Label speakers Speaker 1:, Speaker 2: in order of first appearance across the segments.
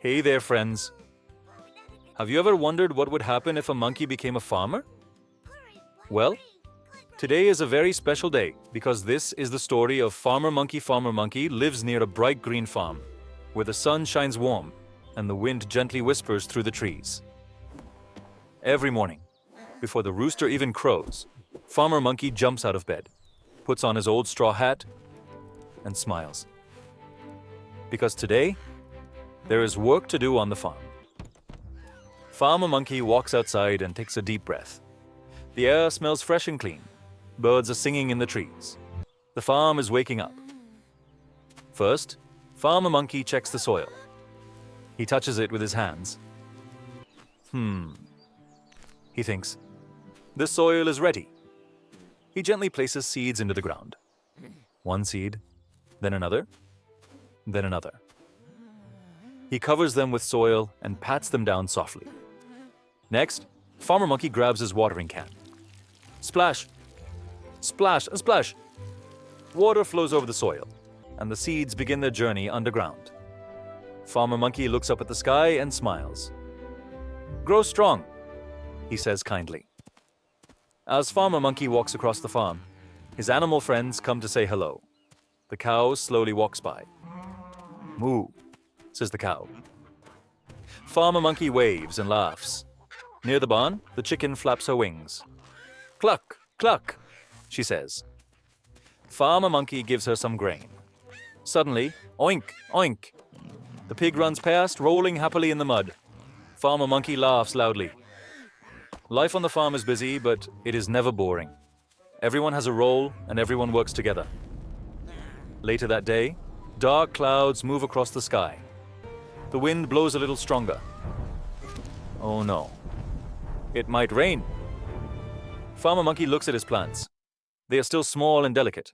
Speaker 1: Hey there, friends. Have you ever wondered what would happen if a monkey became a farmer? Well, today is a very special day because this is the story of Farmer Monkey lives near a bright green farm where the sun shines warm and the wind gently whispers through the trees. Every morning, before the rooster even crows, Farmer Monkey jumps out of bed, puts on his old straw hat, and smiles. Because today, there is work to do on the farm. Farmer Monkey walks outside and takes a deep breath. The air smells fresh and clean. Birds are singing in the trees. The farm is waking up. First, Farmer Monkey checks the soil. He touches it with his hands. He thinks, this soil is ready. He gently places seeds into the ground. One seed, then another, then another. He covers them with soil and pats them down softly. Next, Farmer Monkey grabs his watering can. Splash! Splash! And splash! Water flows over the soil, and the seeds begin their journey underground. Farmer Monkey looks up at the sky and smiles. Grow strong, he says kindly. As Farmer Monkey walks across the farm, his animal friends come to say hello. The cow slowly walks by. Moo, says the cow. Farmer Monkey waves and laughs. Near the barn, the chicken flaps her wings. Cluck, cluck, she says. Farmer Monkey gives her some grain. Suddenly, oink, oink. The pig runs past, rolling happily in the mud. Farmer Monkey laughs loudly. Life on the farm is busy, but it is never boring. Everyone has a role, and everyone works together. Later that day, dark clouds move across the sky. The wind blows a little stronger. Oh no. It might rain. Farmer Monkey looks at his plants. They are still small and delicate.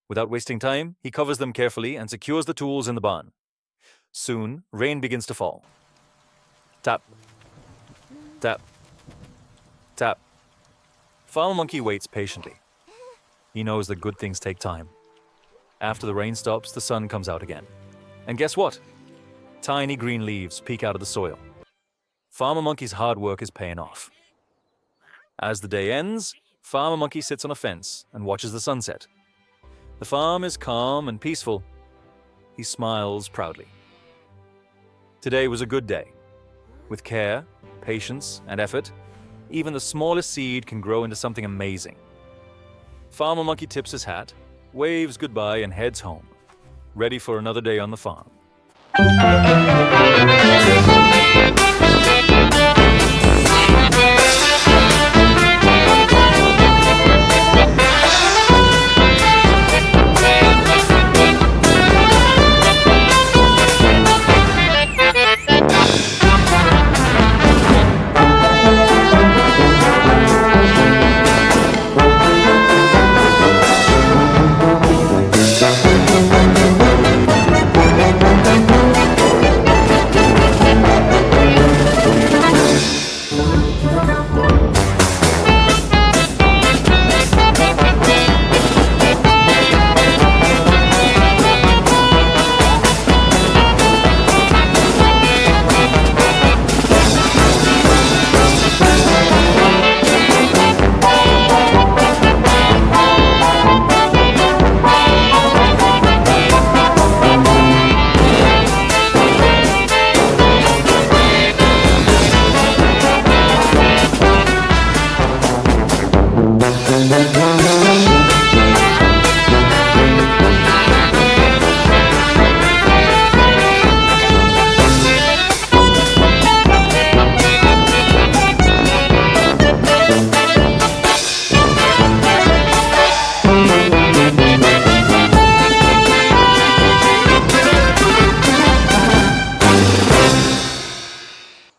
Speaker 1: Without wasting time, he covers them carefully and secures the tools in the barn. Soon, rain begins to fall. Tap. Tap. Tap. Farmer Monkey waits patiently. He knows that good things take time. After the rain stops, the sun comes out again. And guess what? Tiny green leaves peek out of the soil. Farmer Monkey's hard work is paying off. As the day ends, Farmer Monkey sits on a fence and watches the sunset. The farm is calm and peaceful. He smiles proudly. Today was a good day. With care, patience, and effort, even the smallest seed can grow into something amazing. Farmer Monkey tips his hat, waves goodbye, and heads home, ready for another day on the farm.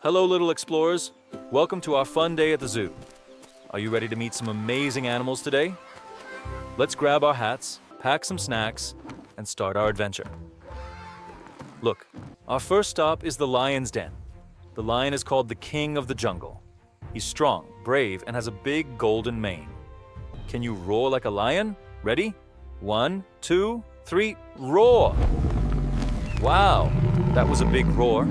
Speaker 1: Hello, little explorers. Welcome to our fun day at the zoo. Are you ready to meet some amazing animals today? Let's grab our hats, pack some snacks, and start our adventure. Look, our first stop is the lion's den. The lion is called the king of the jungle. He's strong, brave, and has a big golden mane. Can you roar like a lion? Ready? 1, 2, 3, roar! Wow, that was a big roar.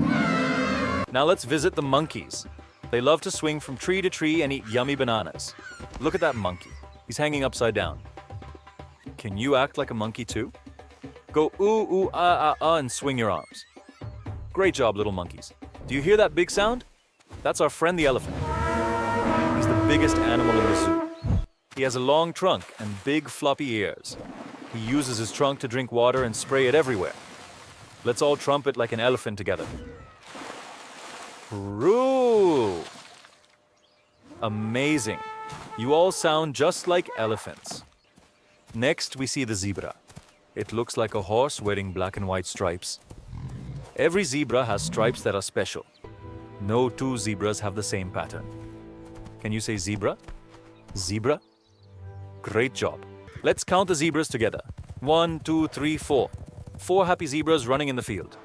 Speaker 1: Now let's visit the monkeys. They love to swing from tree to tree and eat yummy bananas. Look at that monkey. He's hanging upside down. Can you act like a monkey too? Go ooh, ooh, ah, ah, ah, and swing your arms. Great job, little monkeys. Do you hear that big sound? That's our friend the elephant. He's the biggest animal in the zoo. He has a long trunk and big floppy ears. He uses his trunk to drink water and spray it everywhere. Let's all trumpet like an elephant together. Roo! Amazing. You all sound just like elephants. Next, we see the zebra. It looks like a horse wearing black and white stripes. Every zebra has stripes that are special. No two zebras have the same pattern. Can you say zebra? Zebra? Great job. Let's count the zebras together. 1, 2, 3, 4. 4 happy zebras running in the field.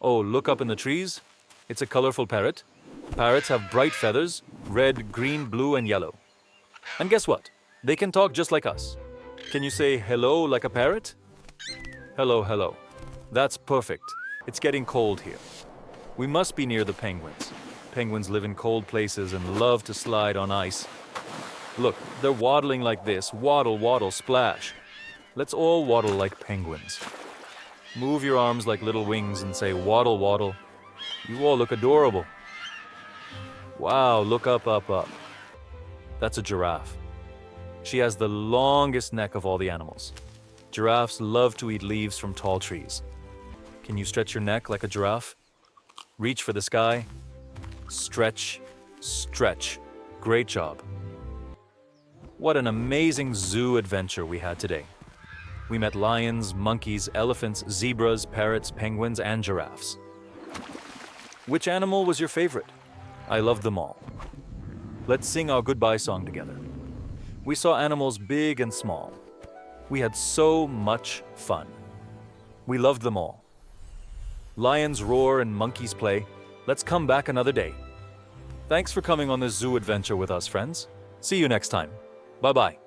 Speaker 1: Oh, look up in the trees. It's a colorful parrot. Parrots have bright feathers, red, green, blue, and yellow. And guess what? They can talk just like us. Can you say hello like a parrot? Hello, hello. That's perfect. It's getting cold here. We must be near the penguins. Penguins live in cold places and love to slide on ice. Look, they're waddling like this. Waddle, waddle, splash. Let's all waddle like penguins. Move your arms like little wings and say waddle, waddle. You all look adorable. Wow, look up, up, up. That's a giraffe. She has the longest neck of all the animals. Giraffes love to eat leaves from tall trees. Can you stretch your neck like a giraffe? Reach for the sky. Stretch, stretch. Great job. What an amazing zoo adventure we had today. We met lions, monkeys, elephants, zebras, parrots, penguins, and giraffes. Which animal was your favorite? I loved them all. Let's sing our goodbye song together. We saw animals big and small. We had so much fun. We loved them all. Lions roar and monkeys play. Let's come back another day. Thanks for coming on this zoo adventure with us, friends. See you next time. Bye-bye.